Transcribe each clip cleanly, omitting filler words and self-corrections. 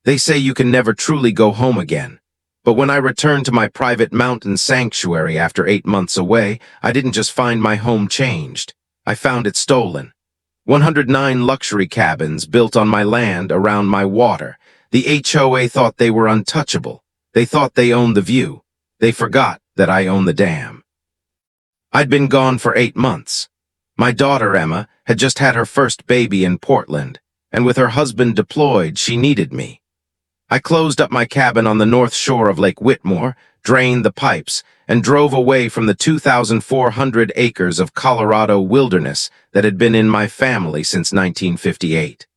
They say you can never truly go home again. But when I returned to my private mountain sanctuary after 8 months away, I didn't just find my home changed. I found it stolen. 109 luxury cabins built on my land around my water. The HOA thought they were untouchable. They thought they owned the view. They forgot that I own the dam. I'd been gone for 8 months. My daughter, Emma, had just had her first baby in Portland, and with her husband deployed, she needed me. I closed up my cabin on the north shore of Lake Whitmore, drained the pipes, and drove away from the 2,400 acres of Colorado wilderness that had been in my family since 1958.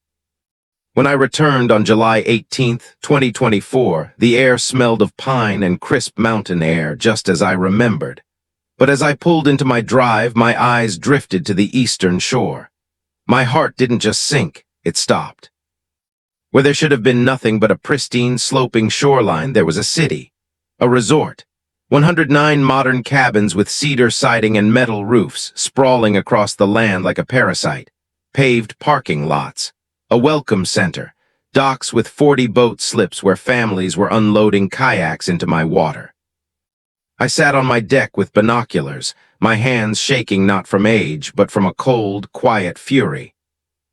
When I returned on July 18, 2024, the air smelled of pine and crisp mountain air, just as I remembered. But as I pulled into my drive, my eyes drifted to the eastern shore. My heart didn't just sink, it stopped. Where there should have been nothing but a pristine, sloping shoreline, there was a city, a resort. 109 modern cabins with cedar siding and metal roofs sprawling across the land like a parasite, paved parking lots, a welcome center, docks with 40 boat slips where families were unloading kayaks into my water. I sat on my deck with binoculars, my hands shaking not from age, but from a cold, quiet fury.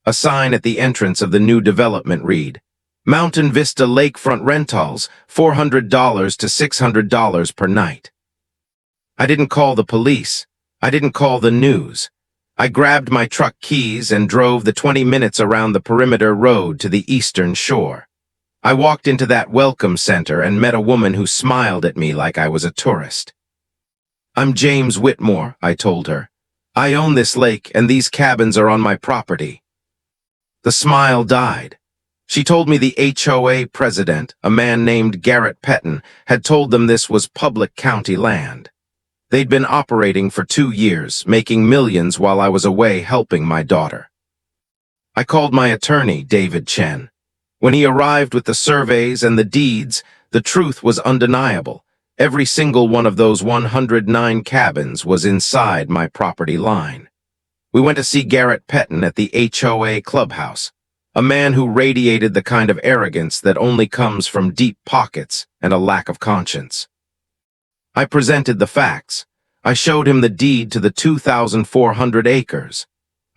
A sign at the entrance of the new development read, Mountain Vista Lakefront Rentals, $400 to $600 per night. I didn't call the police. I didn't call the news. I grabbed my truck keys and drove the 20 minutes around the perimeter road to the eastern shore. I walked into that welcome center and met a woman who smiled at me like I was a tourist. I'm James Whitmore, I told her. I own this lake and these cabins are on my property. The smile died. She told me the HOA president, a man named Garrett Peton, had told them this was public county land. They'd been operating for 2 years, making millions while I was away helping my daughter. I called my attorney, David Chen. When he arrived with the surveys and the deeds, the truth was undeniable. Every single one of those 109 cabins was inside my property line. We went to see Garrett Peton at the HOA clubhouse, a man who radiated the kind of arrogance that only comes from deep pockets and a lack of conscience. I presented the facts. I showed him the deed to the 2,400 acres.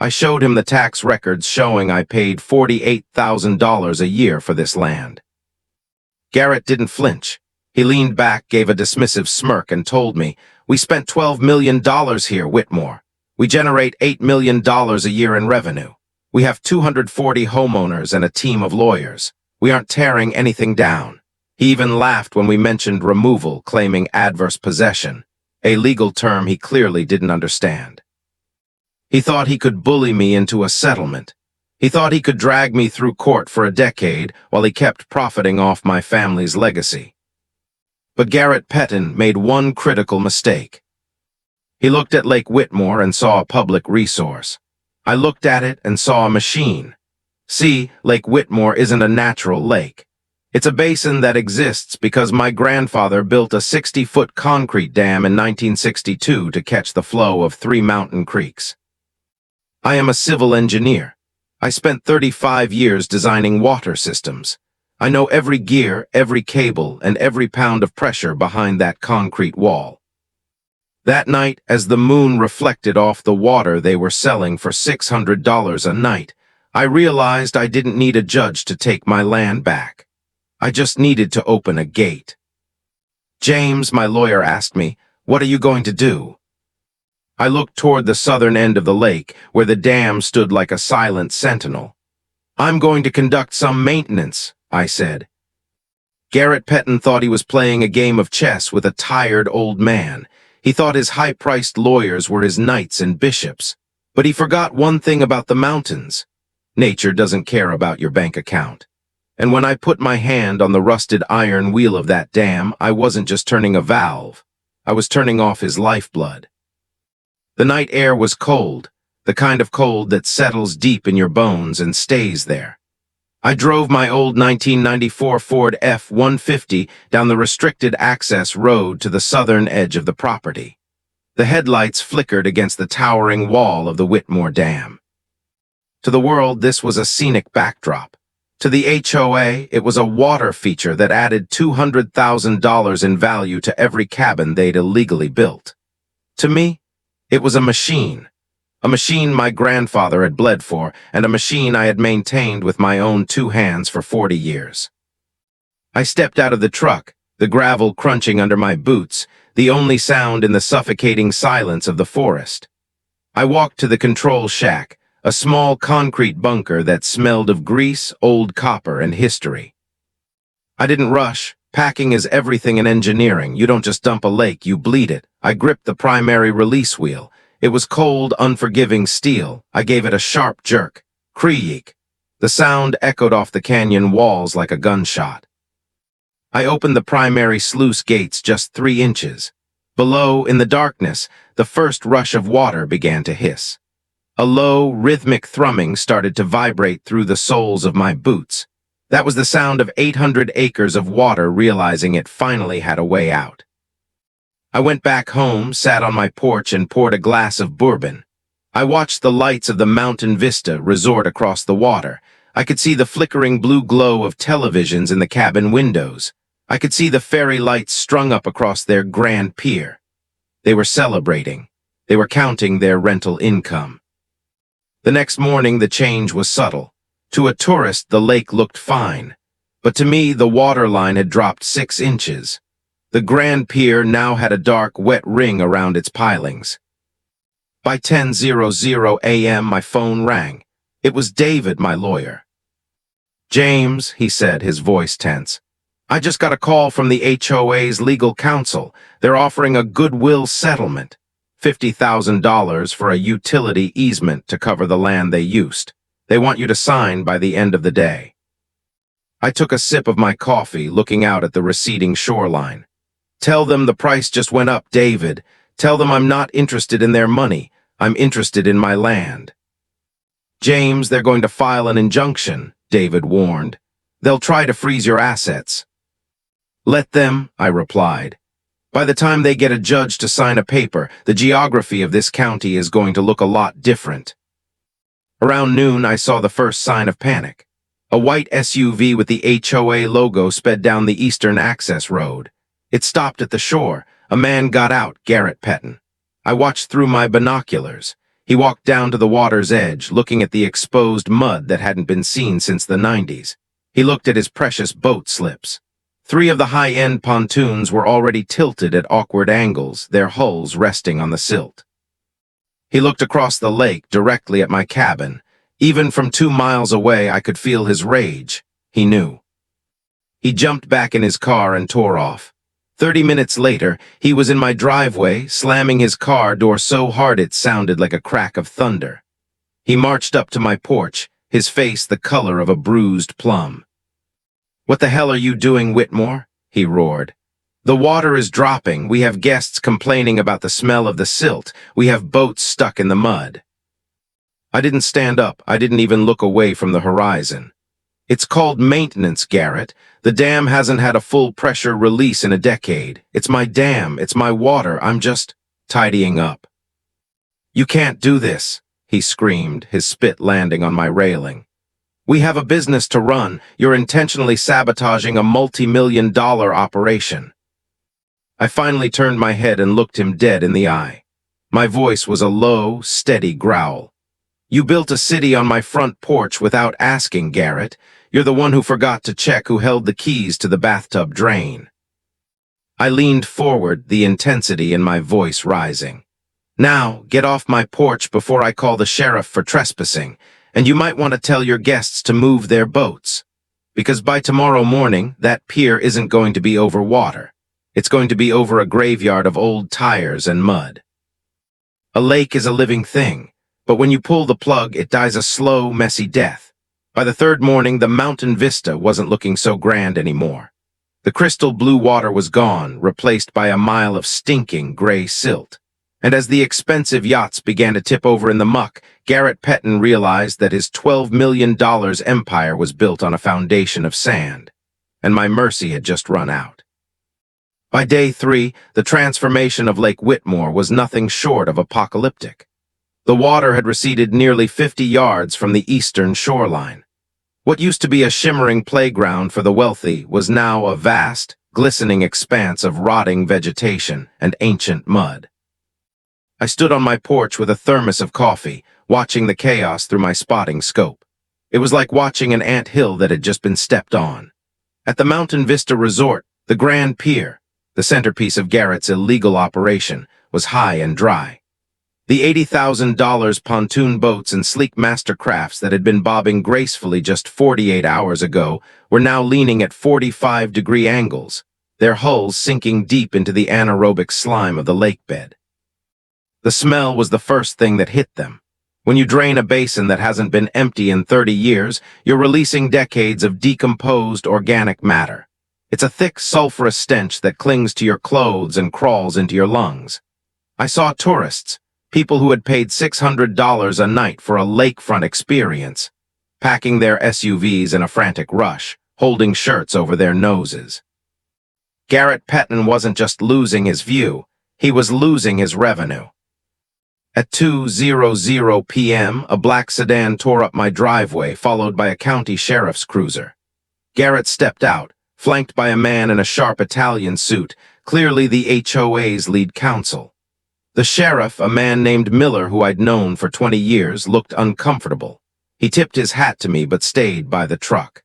I showed him the tax records showing I paid $48,000 a year for this land. Garrett didn't flinch. He leaned back, gave a dismissive smirk, and told me, "We spent $12 million here, Whitmore. We generate $8 million a year in revenue. We have 240 homeowners and a team of lawyers. We aren't tearing anything down." He even laughed when we mentioned removal, claiming adverse possession, a legal term he clearly didn't understand. He thought he could bully me into a settlement. He thought he could drag me through court for a decade while he kept profiting off my family's legacy. But Garrett Peton made one critical mistake. He looked at Lake Whitmore and saw a public resource. I looked at it and saw a machine. See, Lake Whitmore isn't a natural lake. It's a basin that exists because my grandfather built a 60-foot concrete dam in 1962 to catch the flow of 3 mountain creeks. I am a civil engineer. I spent 35 years designing water systems. I know every gear, every cable, and every pound of pressure behind that concrete wall. That night, as the moon reflected off the water they were selling for $600 a night, I realized I didn't need a judge to take my land back. I just needed to open a gate. "James," my lawyer asked me, "what are you going to do?" I looked toward the southern end of the lake, where the dam stood like a silent sentinel. "I'm going to conduct some maintenance," I said. Garrett Peton thought he was playing a game of chess with a tired old man. He thought his high-priced lawyers were his knights and bishops. But he forgot one thing about the mountains. Nature doesn't care about your bank account. And when I put my hand on the rusted iron wheel of that dam, I wasn't just turning a valve. I was turning off his lifeblood. The night air was cold, the kind of cold that settles deep in your bones and stays there. I drove my old 1994 Ford F-150 down the restricted access road to the southern edge of the property. The headlights flickered against the towering wall of the Whitmore Dam. To the world, this was a scenic backdrop. To the HOA, it was a water feature that added $200,000 in value to every cabin they'd illegally built. To me, it was a machine my grandfather had bled for, and a machine I had maintained with my own 2 hands for 40 years. I stepped out of the truck, the gravel crunching under my boots, the only sound in the suffocating silence of the forest. I walked to the control shack, a small concrete bunker that smelled of grease, old copper, and history. I didn't rush. Packing is everything in engineering. You don't just dump a lake, you bleed it. I gripped the primary release wheel. It was cold, unforgiving steel. I gave it a sharp jerk. Creak. The sound echoed off the canyon walls like a gunshot. I opened the primary sluice gates just 3 inches. Below, in the darkness, the first rush of water began to hiss. A low, rhythmic thrumming started to vibrate through the soles of my boots. That was the sound of 800 acres of water realizing it finally had a way out. I went back home, sat on my porch, and poured a glass of bourbon. I watched the lights of the mountain vista resort across the water. I could see the flickering blue glow of televisions in the cabin windows. I could see the fairy lights strung up across their grand pier. They were celebrating. They were counting their rental income. The next morning, the change was subtle. To a tourist, the lake looked fine. But to me, the waterline had dropped 6 inches. The Grand Pier now had a dark, wet ring around its pilings. By 10:00 a.m., my phone rang. It was David, my lawyer. "James," he said, his voice tense, "I just got a call from the HOA's legal counsel. They're offering a goodwill settlement. $50,000 for a utility easement to cover the land they used. They want you to sign by the end of the day." I took a sip of my coffee, looking out at the receding shoreline. "Tell them the price just went up, David. Tell them I'm not interested in their money. I'm interested in my land." "James, they're going to file an injunction," David warned. "They'll try to freeze your assets." "Let them," I replied. "By the time they get a judge to sign a paper, the geography of this county is going to look a lot different." Around noon, I saw the first sign of panic. A white SUV with the HOA logo sped down the eastern access road. It stopped at the shore. A man got out, Garrett Peton. I watched through my binoculars. He walked down to the water's edge, looking at the exposed mud that hadn't been seen since the 90s. He looked at his precious boat slips. 3 of the high-end pontoons were already tilted at awkward angles, their hulls resting on the silt. He looked across the lake directly at my cabin. Even from 2 miles away, I could feel his rage. He knew. He jumped back in his car and tore off. 30 minutes later, he was in my driveway, slamming his car door so hard it sounded like a crack of thunder. He marched up to my porch, his face the color of a bruised plum. "What the hell are you doing, Whitmore?" he roared. "The water is dropping. We have guests complaining about the smell of the silt. We have boats stuck in the mud." I didn't stand up. I didn't even look away from the horizon. "It's called maintenance, Garrett. The dam hasn't had a full pressure release in a decade. It's my dam. It's my water. I'm just tidying up." "You can't do this," he screamed, his spit landing on my railing. "We have a business to run. You're intentionally sabotaging a multi-million-dollar operation." I finally turned my head and looked him dead in the eye. My voice was a low, steady growl. "You built a city on my front porch without asking, Garrett. You're the one who forgot to check who held the keys to the bathtub drain." I leaned forward, the intensity in my voice rising. "Now, get off my porch before I call the sheriff for trespassing, and you might want to tell your guests to move their boats. Because by tomorrow morning, that pier isn't going to be over water. It's going to be over a graveyard of old tires and mud." A lake is a living thing, but when you pull the plug, it dies a slow, messy death. By the 3rd morning, the mountain vista wasn't looking so grand anymore. The crystal blue water was gone, replaced by a mile of stinking gray silt. And as the expensive yachts began to tip over in the muck, Garrett Peton realized that his $12 million empire was built on a foundation of sand. And my mercy had just run out. By day 3, the transformation of Lake Whitmore was nothing short of apocalyptic. The water had receded nearly 50 yards from the eastern shoreline. What used to be a shimmering playground for the wealthy was now a vast, glistening expanse of rotting vegetation and ancient mud. I stood on my porch with a thermos of coffee, watching the chaos through my spotting scope. It was like watching an anthill that had just been stepped on. At the Mountain Vista Resort, the Grand Pier, the centerpiece of Garrett's illegal operation, was high and dry. The $80,000 pontoon boats and sleek mastercrafts that had been bobbing gracefully just 48 hours ago were now leaning at 45-degree angles, their hulls sinking deep into the anaerobic slime of the lake bed. The smell was the first thing that hit them. When you drain a basin that hasn't been empty in 30 years, you're releasing decades of decomposed organic matter. It's a thick, sulfurous stench that clings to your clothes and crawls into your lungs. I saw tourists, people who had paid $600 a night for a lakefront experience, packing their SUVs in a frantic rush, holding shirts over their noses. Garrett Peton wasn't just losing his view, he was losing his revenue. At 2:00 p.m., a black sedan tore up my driveway, followed by a county sheriff's cruiser. Garrett stepped out, flanked by a man in a sharp Italian suit, clearly the HOA's lead counsel. The sheriff, a man named Miller who I'd known for 20 years, looked uncomfortable. He tipped his hat to me but stayed by the truck.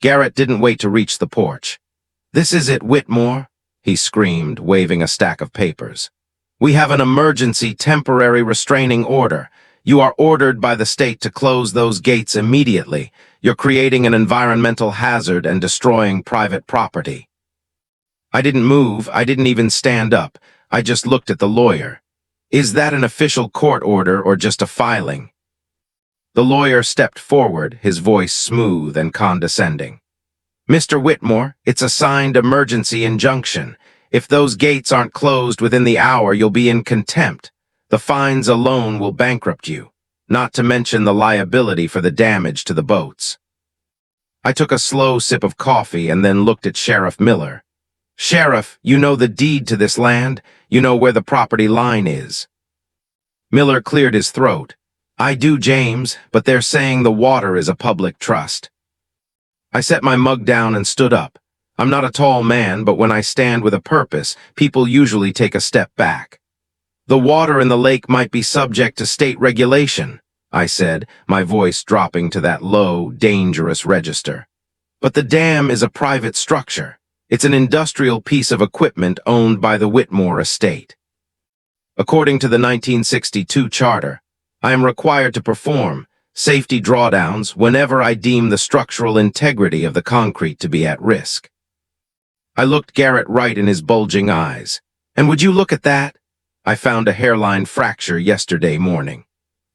Garrett didn't wait to reach the porch. "This is it, Whitmore," he screamed, waving a stack of papers. "We have an emergency temporary restraining order. You are ordered by the state to close those gates immediately. You're creating an environmental hazard and destroying private property." I didn't move, I didn't even stand up. I just looked at the lawyer. "Is that an official court order or just a filing?" The lawyer stepped forward, his voice smooth and condescending. "Mr. Whitmore, it's a signed emergency injunction. If those gates aren't closed within the hour, you'll be in contempt. The fines alone will bankrupt you, not to mention the liability for the damage to the boats." I took a slow sip of coffee and then looked at Sheriff Miller. "Sheriff, you know the deed to this land? You know where the property line is?" Miller cleared his throat. "I do, James, but they're saying the water is a public trust." I set my mug down and stood up. I'm not a tall man, but when I stand with a purpose, people usually take a step back. "The water in the lake might be subject to state regulation," I said, my voice dropping to that low, dangerous register. "But the dam is a private structure. It's an industrial piece of equipment owned by the Whitmore estate. According to the 1962 charter, I am required to perform safety drawdowns whenever I deem the structural integrity of the concrete to be at risk." I looked Garrett right in his bulging eyes. "And would you look at that? I found a hairline fracture yesterday morning.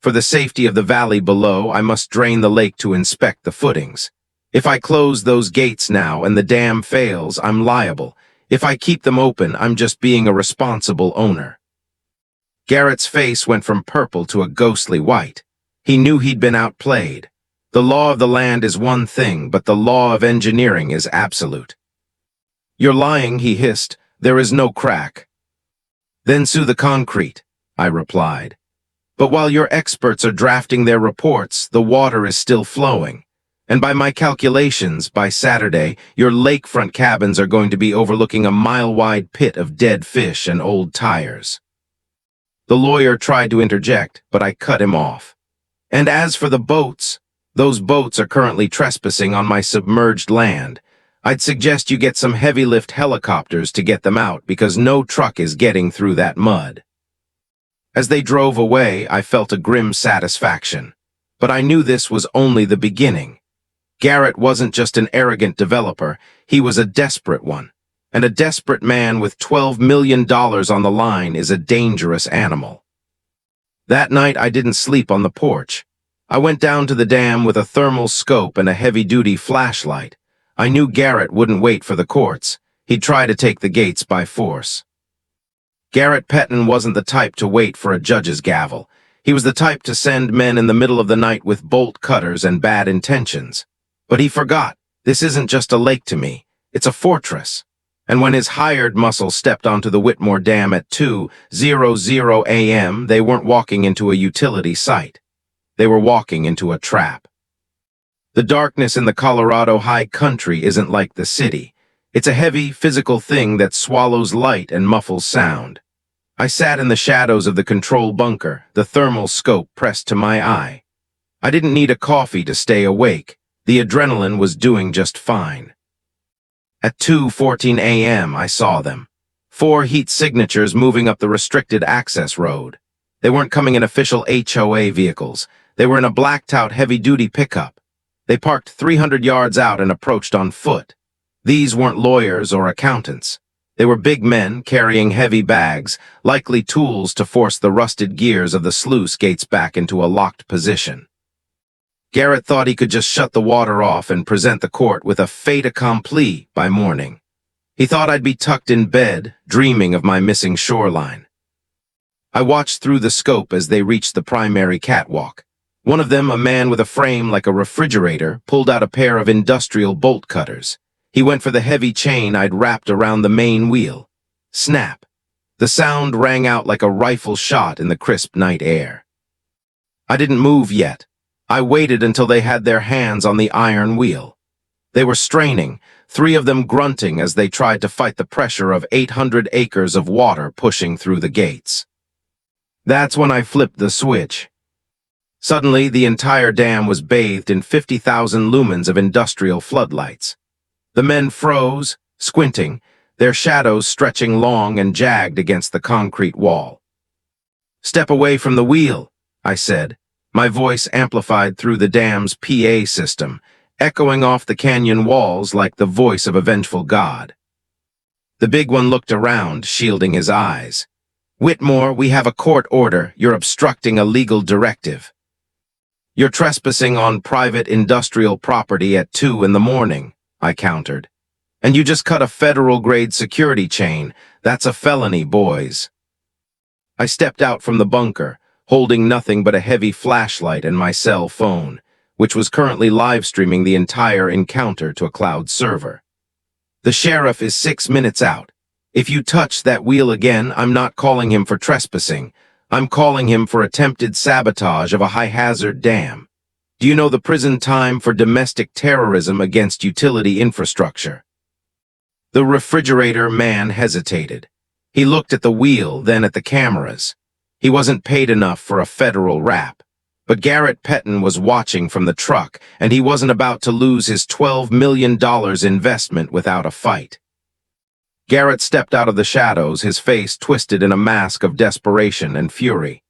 For the safety of the valley below, I must drain the lake to inspect the footings. If I close those gates now and the dam fails, I'm liable. If I keep them open, I'm just being a responsible owner." Garrett's face went from purple to a ghostly white. He knew he'd been outplayed. The law of the land is one thing, but the law of engineering is absolute. "You're lying," he hissed. "There is no crack." "Then sue the concrete," I replied. "But while your experts are drafting their reports, the water is still flowing. And by my calculations, by Saturday, your lakefront cabins are going to be overlooking a mile-wide pit of dead fish and old tires." The lawyer tried to interject, but I cut him off. "And as for the boats, those boats are currently trespassing on my submerged land. I'd suggest you get some heavy-lift helicopters to get them out because no truck is getting through that mud." As they drove away, I felt a grim satisfaction. But I knew this was only the beginning. Garrett wasn't just an arrogant developer, he was a desperate one. And a desperate man with $12 million on the line is a dangerous animal. That night, I didn't sleep on the porch. I went down to the dam with a thermal scope and a heavy-duty flashlight. I knew Garrett wouldn't wait for the courts. He'd try to take the gates by force. Garrett Peton wasn't the type to wait for a judge's gavel. He was the type to send men in the middle of the night with bolt cutters and bad intentions. But he forgot, this isn't just a lake to me, it's a fortress. And when his hired muscle stepped onto the Whitmore Dam at 2:00 a.m., they weren't walking into a utility site. They were walking into a trap. The darkness in the Colorado high country isn't like the city. It's a heavy, physical thing that swallows light and muffles sound. I sat in the shadows of the control bunker, the thermal scope pressed to my eye. I didn't need a coffee to stay awake. The adrenaline was doing just fine. At 2:14 a.m., I saw them. 4 heat signatures moving up the restricted access road. They weren't coming in official HOA vehicles. They were in a blacked-out heavy-duty pickup. They parked 300 yards out and approached on foot. These weren't lawyers or accountants. They were big men carrying heavy bags, likely tools to force the rusted gears of the sluice gates back into a locked position. Garrett thought he could just shut the water off and present the court with a fait accompli by morning. He thought I'd be tucked in bed, dreaming of my missing shoreline. I watched through the scope as they reached the primary catwalk. One of them, a man with a frame like a refrigerator, pulled out a pair of industrial bolt cutters. He went for the heavy chain I'd wrapped around the main wheel. Snap! The sound rang out like a rifle shot in the crisp night air. I didn't move yet. I waited until they had their hands on the iron wheel. They were straining, 3 of them grunting as they tried to fight the pressure of 800 acres of water pushing through the gates. That's when I flipped the switch. Suddenly, the entire dam was bathed in 50,000 lumens of industrial floodlights. The men froze, squinting, their shadows stretching long and jagged against the concrete wall. "Step away from the wheel," I said, my voice amplified through the dam's PA system, echoing off the canyon walls like the voice of a vengeful god. The big one looked around, shielding his eyes. "Whitmore, we have a court order. You're obstructing a legal directive. You're trespassing on private industrial property at 2 in the morning, I countered. "And you just cut a federal-grade security chain. That's a felony, boys." I stepped out from the bunker, holding nothing but a heavy flashlight and my cell phone, which was currently live-streaming the entire encounter to a cloud server. "The sheriff is 6 minutes out. If you touch that wheel again, I'm not calling him for trespassing. I'm calling him for attempted sabotage of a high-hazard dam. Do you know the prison time for domestic terrorism against utility infrastructure?" The refrigerator man hesitated. He looked at the wheel, then at the cameras. He wasn't paid enough for a federal rap. But Garrett Peton was watching from the truck, and he wasn't about to lose his $12 million investment without a fight. Garrett stepped out of the shadows, his face twisted in a mask of desperation and fury.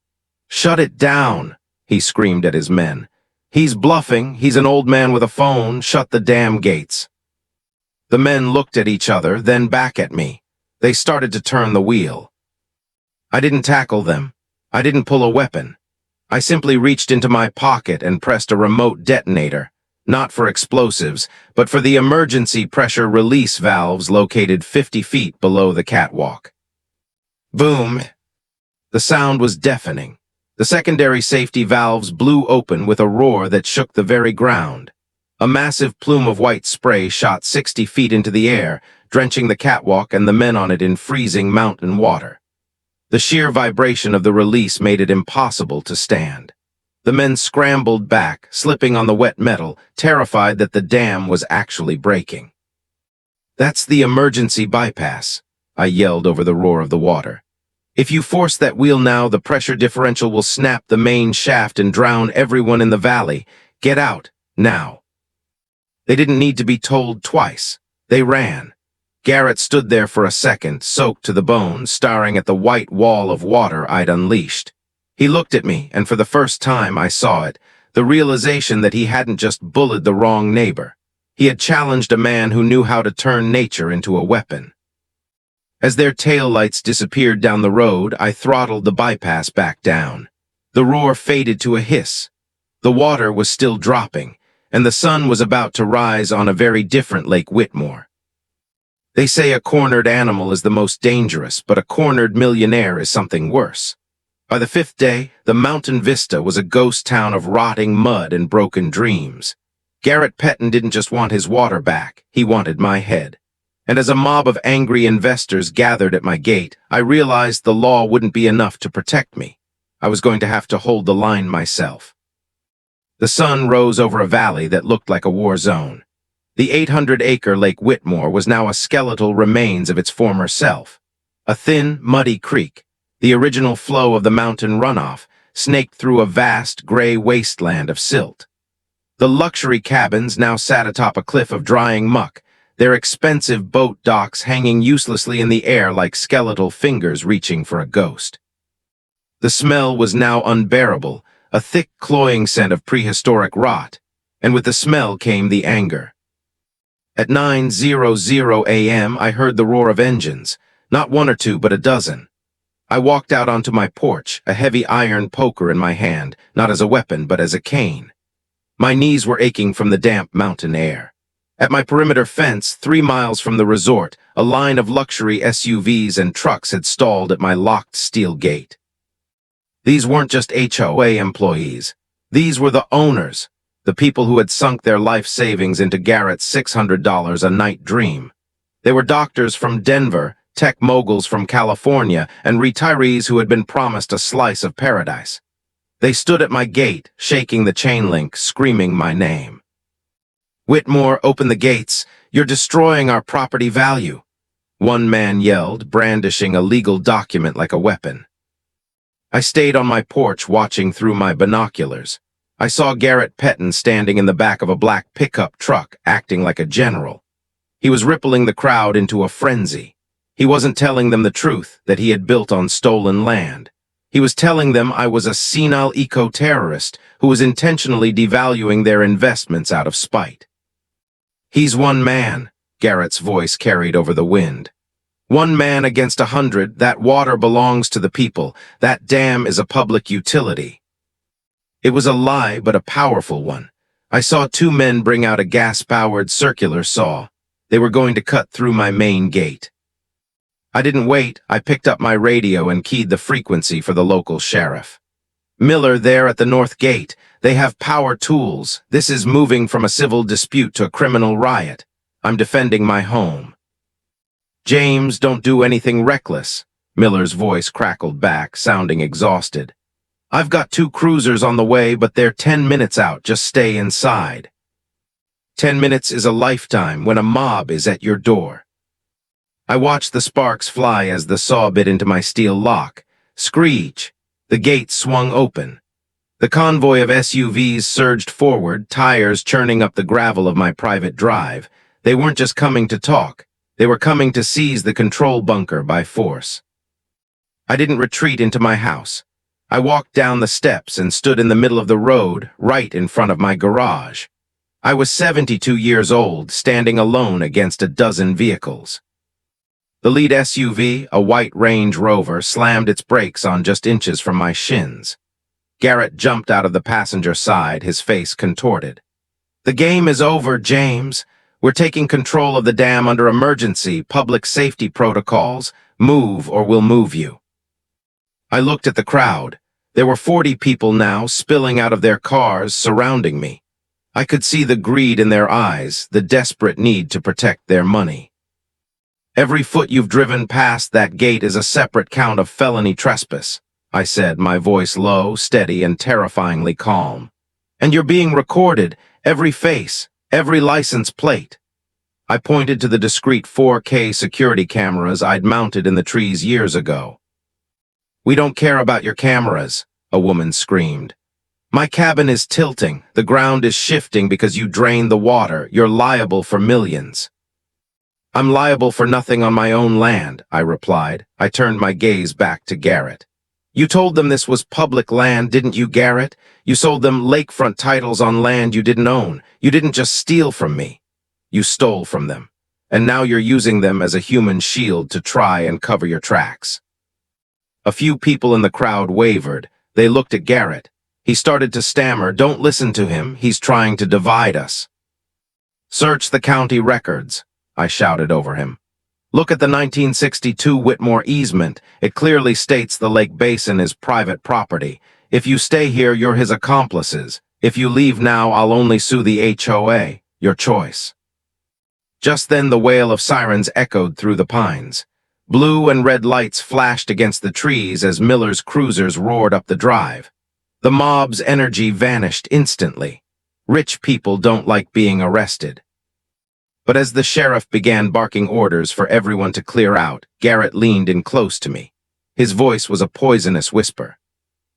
"Shut it down," he screamed at his men. "He's bluffing. He's an old man with a phone. Shut the damn gates." The men looked at each other, then back at me. They started to turn the wheel. I didn't tackle them. I didn't pull a weapon. I simply reached into my pocket and pressed a remote detonator, not for explosives, but for the emergency pressure release valves located 50 feet below the catwalk. Boom! The sound was deafening. The secondary safety valves blew open with a roar that shook the very ground. A massive plume of white spray shot 60 feet into the air, drenching the catwalk and the men on it in freezing mountain water. The sheer vibration of the release made it impossible to stand. The men scrambled back, slipping on the wet metal, terrified that the dam was actually breaking. "That's the emergency bypass," I yelled over the roar of the water. "If you force that wheel now, the pressure differential will snap the main shaft and drown everyone in the valley. Get out, now." They didn't need to be told twice. They ran. Garrett stood there for a second, soaked to the bone, staring at the white wall of water I'd unleashed. He looked at me, and for the first time I saw it, the realization that he hadn't just bullied the wrong neighbor. He had challenged a man who knew how to turn nature into a weapon. As their taillights disappeared down the road, I throttled the bypass back down. The roar faded to a hiss. The water was still dropping, and the sun was about to rise on a very different Lake Whitmore. They say a cornered animal is the most dangerous, but a cornered millionaire is something worse. By the 5th day, the mountain vista was a ghost town of rotting mud and broken dreams. Garrett Peton didn't just want his water back, he wanted my head. And as a mob of angry investors gathered at my gate, I realized the law wouldn't be enough to protect me. I was going to have to hold the line myself. The sun rose over a valley that looked like a war zone. The 800-acre Lake Whitmore was now a skeletal remains of its former self. A thin, muddy creek, the original flow of the mountain runoff, snaked through a vast, gray wasteland of silt. The luxury cabins now sat atop a cliff of drying muck, their expensive boat docks hanging uselessly in the air like skeletal fingers reaching for a ghost. The smell was now unbearable, a thick, cloying scent of prehistoric rot, and with the smell came the anger. At 9:00 a.m., I heard the roar of engines, not one or two, but a dozen. I walked out onto my porch, a heavy iron poker in my hand, not as a weapon, but as a cane. My knees were aching from the damp mountain air. At my perimeter fence, 3 miles from the resort, a line of luxury SUVs and trucks had stalled at my locked steel gate. These weren't just HOA employees. These were the owners, the people who had sunk their life savings into Garrett's $600 a night dream. They were doctors from Denver, tech moguls from California, and retirees who had been promised a slice of paradise. They stood at my gate, shaking the chain link, screaming my name. "Whitmore, open the gates. You're destroying our property value," one man yelled, brandishing a legal document like a weapon. I stayed on my porch watching through my binoculars. I saw Garrett Peton standing in the back of a black pickup truck, acting like a general. He was rippling the crowd into a frenzy. He wasn't telling them the truth, that he had built on stolen land. He was telling them I was a senile eco-terrorist who was intentionally devaluing their investments out of spite. "He's one man," Garrett's voice carried over the wind. "One man against 100, that water belongs to the people, that dam is a public utility." It was a lie, but a powerful one. I saw 2 men bring out a gas-powered circular saw. They were going to cut through my main gate. I didn't wait. I picked up my radio and keyed the frequency for the local sheriff. "Miller, there at the north gate. They have power tools. This is moving from a civil dispute to a criminal riot. I'm defending my home." "James, don't do anything reckless," Miller's voice crackled back, sounding exhausted. "I've got 2 cruisers on the way, but they're 10 minutes out. Just stay inside." 10 minutes is a lifetime when a mob is at your door. I watched the sparks fly as the saw bit into my steel lock. Screech! The gate swung open. The convoy of SUVs surged forward, tires churning up the gravel of my private drive. They weren't just coming to talk. They were coming to seize the control bunker by force. I didn't retreat into my house. I walked down the steps and stood in the middle of the road, right in front of my garage. I was 72 years old, standing alone against a dozen vehicles. The lead SUV, a white Range Rover, slammed its brakes on just inches from my shins. Garrett jumped out of the passenger side, his face contorted. "The game is over, James. We're taking control of the dam under emergency, public safety protocols. Move or we'll move you." I looked at the crowd. There were 40 people now, spilling out of their cars, surrounding me. I could see the greed in their eyes, the desperate need to protect their money. "Every foot you've driven past that gate is a separate count of felony trespass," I said, my voice low, steady, and terrifyingly calm. "And you're being recorded, every face, every license plate." I pointed to the discreet 4K security cameras I'd mounted in the trees years ago. "We don't care about your cameras," a woman screamed. "My cabin is tilting, the ground is shifting because you drained the water. You're liable for millions." "I'm liable for nothing on my own land," I replied. I turned my gaze back to Garrett. "You told them this was public land, didn't you, Garrett? You sold them lakefront titles on land you didn't own. You didn't just steal from me. You stole from them. And now you're using them as a human shield to try and cover your tracks." A few people in the crowd wavered. They looked at Garrett. He started to stammer. "Don't listen to him. He's trying to divide us." "Search the county records," I shouted over him. "Look at the 1962 Whitmore easement. It clearly states the lake basin is private property. If you stay here, you're his accomplices. If you leave now, I'll only sue the HOA. Your choice." Just then the wail of sirens echoed through the pines. Blue and red lights flashed against the trees as Miller's cruisers roared up the drive. The mob's energy vanished instantly. Rich people don't like being arrested. But as the sheriff began barking orders for everyone to clear out, Garrett leaned in close to me. His voice was a poisonous whisper.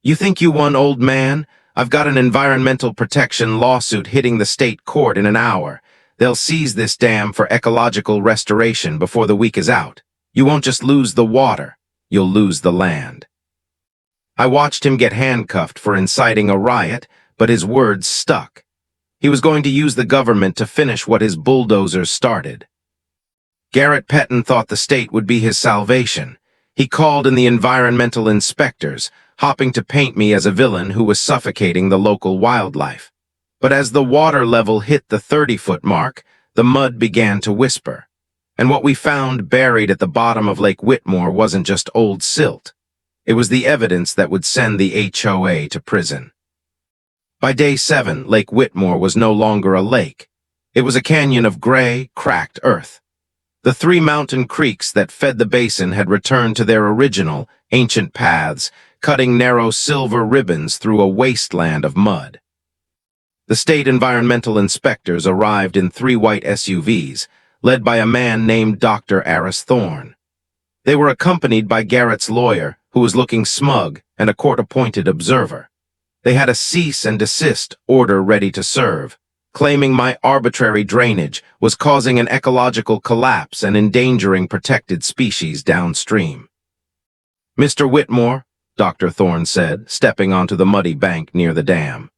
"You think you won, old man? I've got an environmental protection lawsuit hitting the state court in an hour. They'll seize this dam for ecological restoration before the week is out. You won't just lose the water, you'll lose the land." I watched him get handcuffed for inciting a riot, but his words stuck. He was going to use the government to finish what his bulldozers started. Garrett Peton thought the state would be his salvation. He called in the environmental inspectors, hoping to paint me as a villain who was suffocating the local wildlife. But as the water level hit the 30-foot mark, the mud began to whisper. And what we found buried at the bottom of Lake Whitmore wasn't just old silt. It was the evidence that would send the HOA to prison. By day 7, Lake Whitmore was no longer a lake. It was a canyon of gray, cracked earth. The 3 mountain creeks that fed the basin had returned to their original, ancient paths, cutting narrow silver ribbons through a wasteland of mud. The state environmental inspectors arrived in 3 white SUVs, led by a man named Dr. Aris Thorne. They were accompanied by Garrett's lawyer, who was looking smug, and a court-appointed observer. They had a cease and desist order ready to serve, claiming my arbitrary drainage was causing an ecological collapse and endangering protected species downstream. "Mr. Whitmore," Dr. Thorne said, stepping onto the muddy bank near the dam,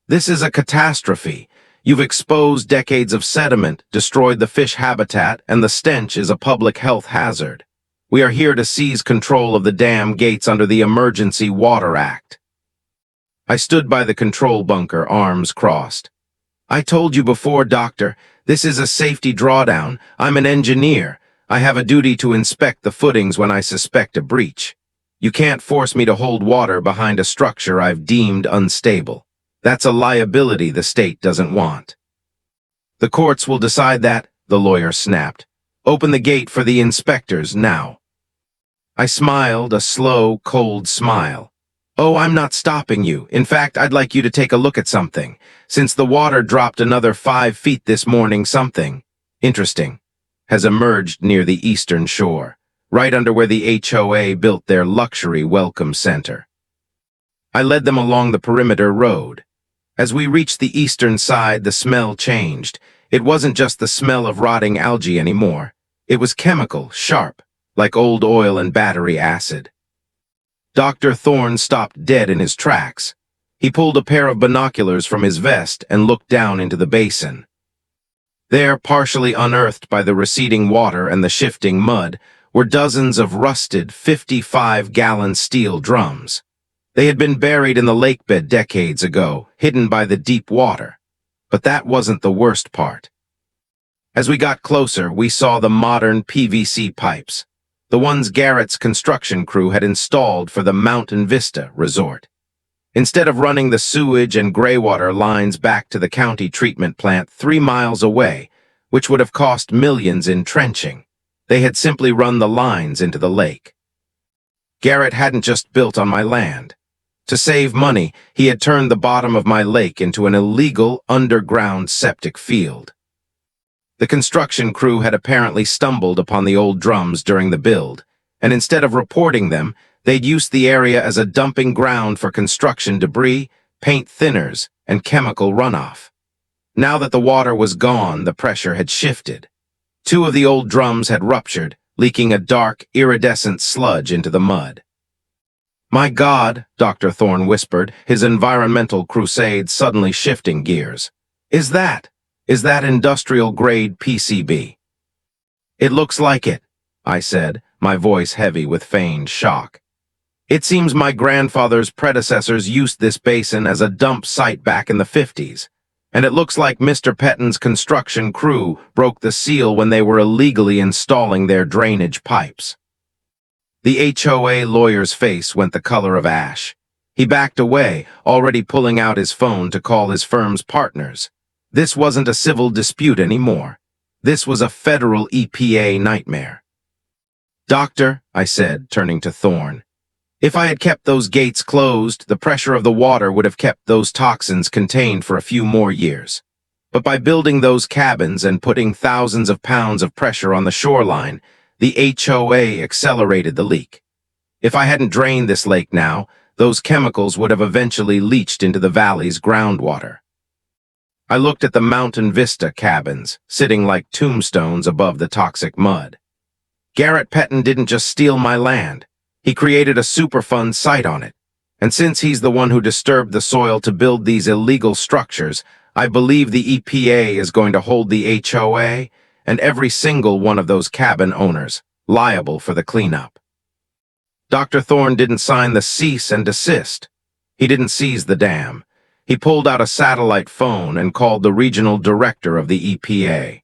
"this is a catastrophe. You've exposed decades of sediment, destroyed the fish habitat, and the stench is a public health hazard. We are here to seize control of the dam gates under the Emergency Water Act." I stood by the control bunker, arms crossed. "I told you before, Doctor, this is a safety drawdown. I'm an engineer. I have a duty to inspect the footings when I suspect a breach. You can't force me to hold water behind a structure I've deemed unstable. That's a liability the state doesn't want." "The courts will decide that," the lawyer snapped. "Open the gate for the inspectors now." I smiled, a slow, cold smile. "Oh, I'm not stopping you. In fact, I'd like you to take a look at something. Since the water dropped another 5 feet this morning, something interesting has emerged near the eastern shore, right under where the HOA built their luxury welcome center." I led them along the perimeter road. As we reached the eastern side, the smell changed. It wasn't just the smell of rotting algae anymore. It was chemical, sharp, like old oil and battery acid. Dr. Thorne stopped dead in his tracks. He pulled a pair of binoculars from his vest and looked down into the basin. There, partially unearthed by the receding water and the shifting mud, were dozens of rusted 55-gallon steel drums. They had been buried in the lakebed decades ago, hidden by the deep water. But that wasn't the worst part. As we got closer, we saw the modern PVC pipes, the ones Garrett's construction crew had installed for the Mountain Vista resort. Instead of running the sewage and graywater lines back to the county treatment plant 3 miles away, which would have cost millions in trenching, they had simply run the lines into the lake. Garrett hadn't just built on my land. To save money, he had turned the bottom of my lake into an illegal underground septic field. The construction crew had apparently stumbled upon the old drums during the build, and instead of reporting them, they'd used the area as a dumping ground for construction debris, paint thinners, and chemical runoff. Now that the water was gone, the pressure had shifted. 2 of the old drums had ruptured, leaking a dark, iridescent sludge into the mud. "My God," Dr. Thorne whispered, his environmental crusade suddenly shifting gears. Is that industrial-grade PCB?" "It looks like it," I said, my voice heavy with feigned shock. "It seems my grandfather's predecessors used this basin as a dump site back in the 50s, and it looks like Mr. Peton's construction crew broke the seal when they were illegally installing their drainage pipes." The HOA lawyer's face went the color of ash. He backed away, already pulling out his phone to call his firm's partners. This wasn't a civil dispute anymore. This was a federal EPA nightmare. "Doctor," I said, turning to Thorne, If I had kept those gates closed, the pressure of the water would have kept those toxins contained for a few more years. But by building those cabins and putting thousands of pounds of pressure on the shoreline, the HOA accelerated the leak. If I hadn't drained this lake now, those chemicals would have eventually leached into the valley's groundwater. I looked at the Mountain Vista cabins, sitting like tombstones above the toxic mud. Garrett Peton didn't just steal my land. He created a Superfund site on it. And since he's the one who disturbed the soil to build these illegal structures, I believe the EPA is going to hold the HOA and every single one of those cabin owners liable for the cleanup. Dr. Thorne didn't sign the cease and desist. He didn't seize the dam. He pulled out a satellite phone and called the regional director of the EPA.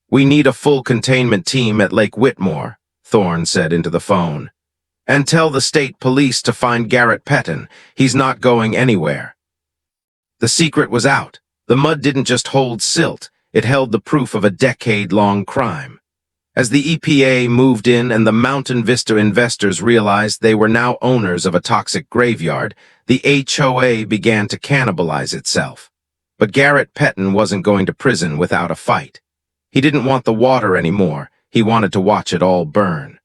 "We need a full containment team at Lake Whitmore," Thorne said into the phone. "And tell the state police to find Garrett Peton. He's not going anywhere." The secret was out. The mud didn't just hold silt, it held the proof of a decade-long crime. As the EPA moved in and the Mountain Vista investors realized they were now owners of a toxic graveyard, the HOA began to cannibalize itself. But Garrett Peton wasn't going to prison without a fight. He didn't want the water anymore, he wanted to watch it all burn.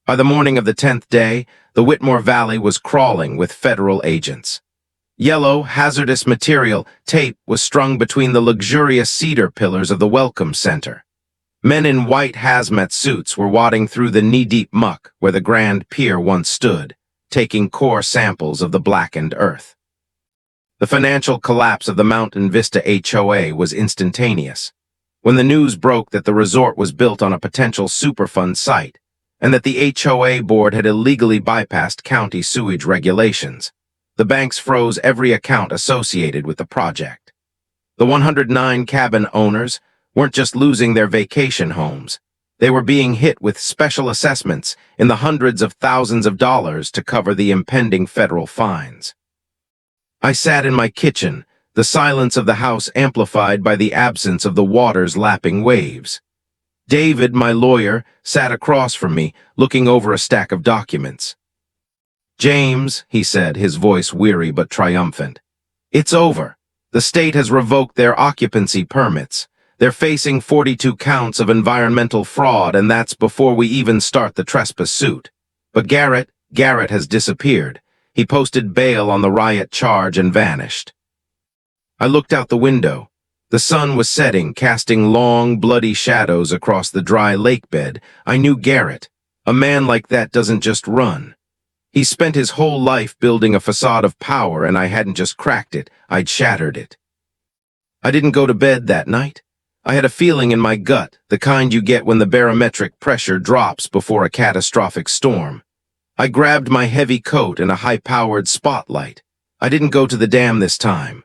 By the morning of the 10th day, the Whitmore Valley was crawling with federal agents. Yellow, hazardous material, tape, was strung between the luxurious cedar pillars of the Welcome Center. Men in white hazmat suits were wading through the knee-deep muck where the Grand Pier once stood, taking core samples of the blackened earth. The financial collapse of the Mountain Vista HOA was instantaneous. When the news broke that the resort was built on a potential Superfund site, and that the HOA board had illegally bypassed county sewage regulations, the banks froze every account associated with the project. The 109 cabin owners weren't just losing their vacation homes. They were being hit with special assessments in the hundreds of thousands of dollars to cover the impending federal fines. I sat in my kitchen, the silence of the house amplified by the absence of the water's lapping waves. David, my lawyer, sat across from me, looking over a stack of documents. "James," he said, his voice weary but triumphant, "it's over. The state has revoked their occupancy permits. They're facing 42 counts of environmental fraud, and that's before we even start the trespass suit. But Garrett has disappeared. He posted bail on the riot charge and vanished." I looked out the window. The sun was setting, casting long, bloody shadows across the dry lake bed. I knew Garrett. A man like that doesn't just run. He spent his whole life building a facade of power, and I hadn't just cracked it, I'd shattered it. I didn't go to bed that night. I had a feeling in my gut, the kind you get when the barometric pressure drops before a catastrophic storm. I grabbed my heavy coat and a high-powered spotlight. I didn't go to the dam this time.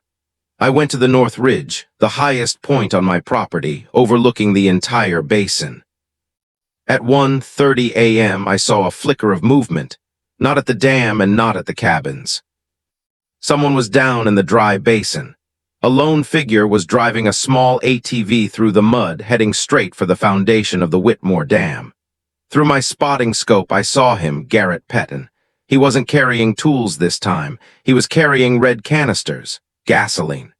I went to the North Ridge, the highest point on my property, overlooking the entire basin. At 1:30 a.m., I saw a flicker of movement, not at the dam and not at the cabins. Someone was down in the dry basin. A lone figure was driving a small ATV through the mud, heading straight for the foundation of the Whitmore Dam. Through my spotting scope, I saw him, Garrett Peton. He wasn't carrying tools this time. He was carrying red canisters, gasoline.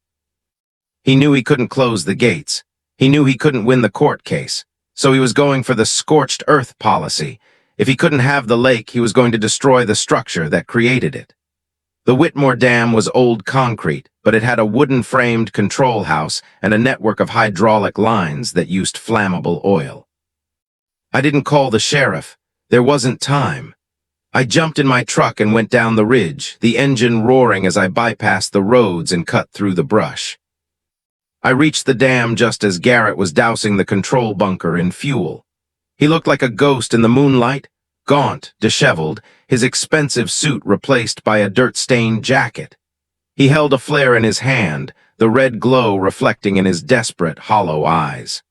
He knew he couldn't close the gates. He knew he couldn't win the court case. So he was going for the scorched earth policy. If he couldn't have the lake, he was going to destroy the structure that created it. The Whitmore Dam was old concrete, but it had a wooden-framed control house and a network of hydraulic lines that used flammable oil. I didn't call the sheriff. There wasn't time. I jumped in my truck and went down the ridge, the engine roaring as I bypassed the roads and cut through the brush. I reached the dam just as Garrett was dousing the control bunker in fuel. He looked like a ghost in the moonlight, gaunt, disheveled, his expensive suit replaced by a dirt-stained jacket. He held a flare in his hand, the red glow reflecting in his desperate, hollow eyes.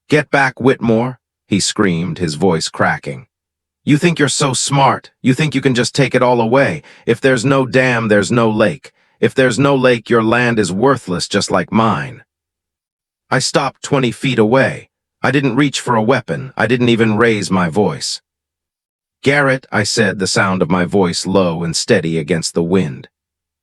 "Get back, Whitmore," he screamed, his voice cracking. "You think you're so smart. You think you can just take it all away. If there's no dam, there's no lake. If there's no lake, your land is worthless just like mine." I stopped 20 feet away. I didn't reach for a weapon. I didn't even raise my voice. Garrett, I said, the sound of my voice low and steady against the wind.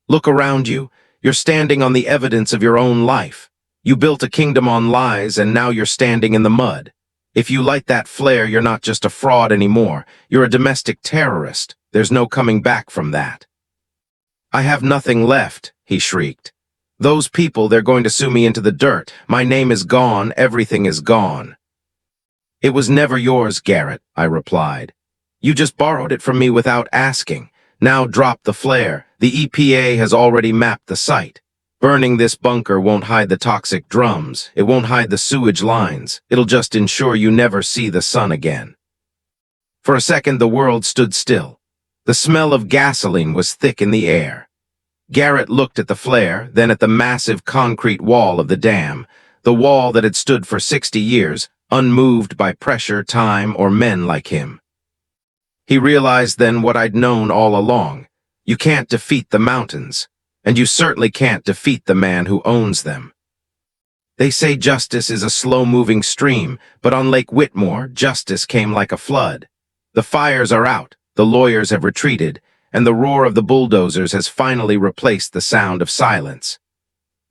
Look around you. You're standing on the evidence of your own life. You built a kingdom on lies, and now you're standing in the mud. If you light that flare, you're not just a fraud anymore. You're a domestic terrorist. There's no coming back from that. I have nothing left, he shrieked. Those people, they're going to sue me into the dirt. My name is gone. Everything is gone. It was never yours, Garrett, I replied. You just borrowed it from me without asking. Now drop the flare. The EPA has already mapped the site. Burning this bunker won't hide the toxic drums. It won't hide the sewage lines. It'll just ensure you never see the sun again. For a second, the world stood still. The smell of gasoline was thick in the air. Garrett looked at the flare, then at the massive concrete wall of the dam, the wall that had stood for 60 years, unmoved by pressure, time, or men like him. He realized then what I'd known all along. You can't defeat the mountains, and you certainly can't defeat the man who owns them. They say justice is a slow-moving stream, but on Lake Whitmore, justice came like a flood. The fires are out, the lawyers have retreated, and the roar of the bulldozers has finally replaced the sound of silence.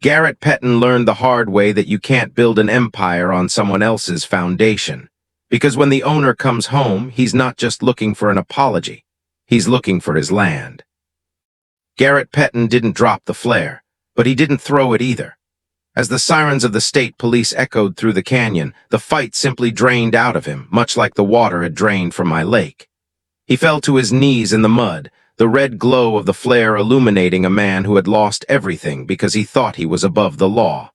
Garrett Peton learned the hard way that you can't build an empire on someone else's foundation. Because when the owner comes home, he's not just looking for an apology. He's looking for his land. Garrett Peton didn't drop the flare, but he didn't throw it either. As the sirens of the state police echoed through the canyon, the fight simply drained out of him, much like the water had drained from my lake. He fell to his knees in the mud, the red glow of the flare illuminating a man who had lost everything because he thought he was above the law.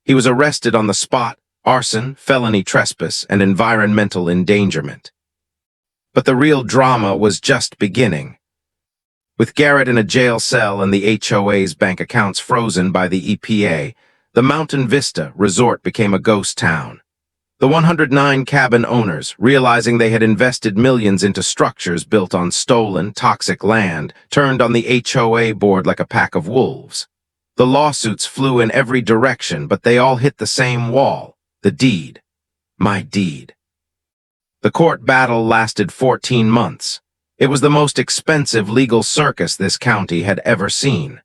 He was arrested on the spot, arson, felony trespass, and environmental endangerment. But the real drama was just beginning. With Garrett in a jail cell and the HOA's bank accounts frozen by the EPA, the Mountain Vista resort became a ghost town. The 109 cabin owners, realizing they had invested millions into structures built on stolen, toxic land, turned on the HOA board like a pack of wolves. The lawsuits flew in every direction, but they all hit the same wall. The deed. My deed. The court battle lasted 14 months. It was the most expensive legal circus this county had ever seen.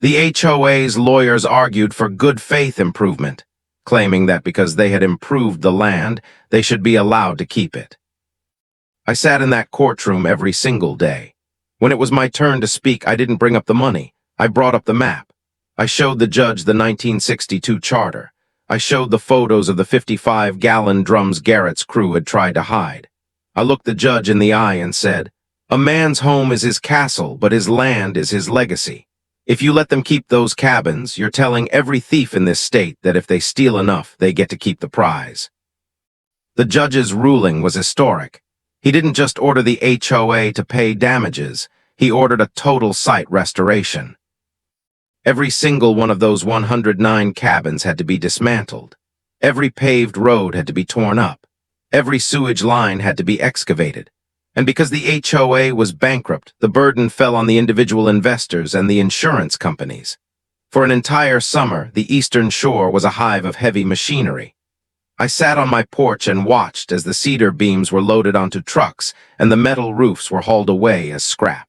The HOA's lawyers argued for good faith improvement, claiming that because they had improved the land, they should be allowed to keep it. I sat in that courtroom every single day. When it was my turn to speak, I didn't bring up the money. I brought up the map. I showed the judge the 1962 charter. I showed the photos of the 55-gallon drums Garrett's crew had tried to hide. I looked the judge in the eye and said, "A man's home is his castle, but his land is his legacy. If you let them keep those cabins, you're telling every thief in this state that if they steal enough, they get to keep the prize." The judge's ruling was historic. He didn't just order the HOA to pay damages. He ordered a total site restoration. Every single one of those 109 cabins had to be dismantled. Every paved road had to be torn up. Every sewage line had to be excavated. And because the HOA was bankrupt, the burden fell on the individual investors and the insurance companies. For an entire summer, the Eastern Shore was a hive of heavy machinery. I sat on my porch and watched as the cedar beams were loaded onto trucks and the metal roofs were hauled away as scrap.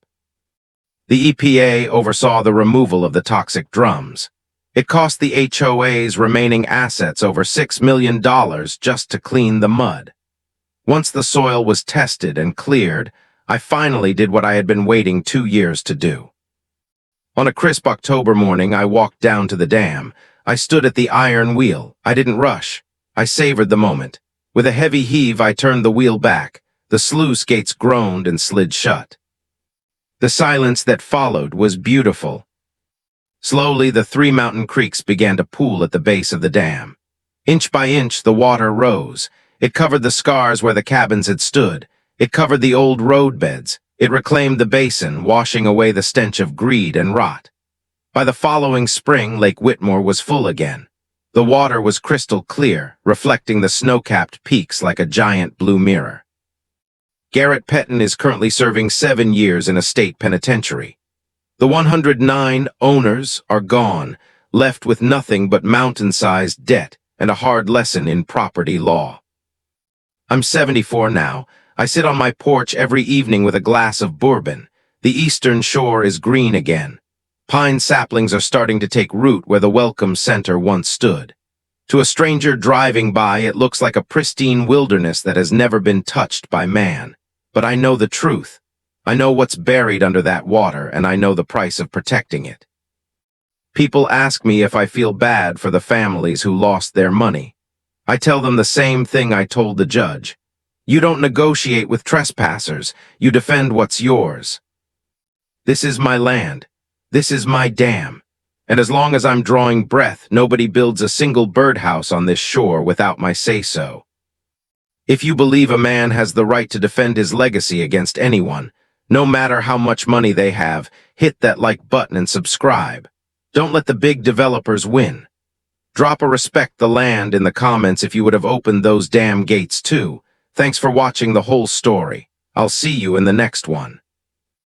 The EPA oversaw the removal of the toxic drums. It cost the HOA's remaining assets over $6 million just to clean the mud. Once the soil was tested and cleared, I finally did what I had been waiting 2 years to do. On a crisp October morning, I walked down to the dam. I stood at the iron wheel. I didn't rush. I savored the moment. With a heavy heave, I turned the wheel back. The sluice gates groaned and slid shut. The silence that followed was beautiful. Slowly, the 3 mountain creeks began to pool at the base of the dam. Inch by inch, the water rose. It covered the scars where the cabins had stood. It covered the old road beds. It reclaimed the basin, washing away the stench of greed and rot. By the following spring, Lake Whitmore was full again. The water was crystal clear, reflecting the snow-capped peaks like a giant blue mirror. Garrett Peton is currently serving 7 years in a state penitentiary. The 109 owners are gone, left with nothing but mountain-sized debt and a hard lesson in property law. I'm 74 now. I sit on my porch every evening with a glass of bourbon. The eastern shore is green again. Pine saplings are starting to take root where the Welcome Center once stood. To a stranger driving by, it looks like a pristine wilderness that has never been touched by man. But I know the truth. I know what's buried under that water, and I know the price of protecting it. People ask me if I feel bad for the families who lost their money. I tell them the same thing I told the judge. You don't negotiate with trespassers, you defend what's yours. This is my land. This is my dam. And as long as I'm drawing breath, nobody builds a single birdhouse on this shore without my say-so. If you believe a man has the right to defend his legacy against anyone, no matter how much money they have, hit that like button and subscribe. Don't let the big developers win. Drop a respect the land in the comments if you would have opened those damn gates too. Thanks for watching the whole story. I'll see you in the next one.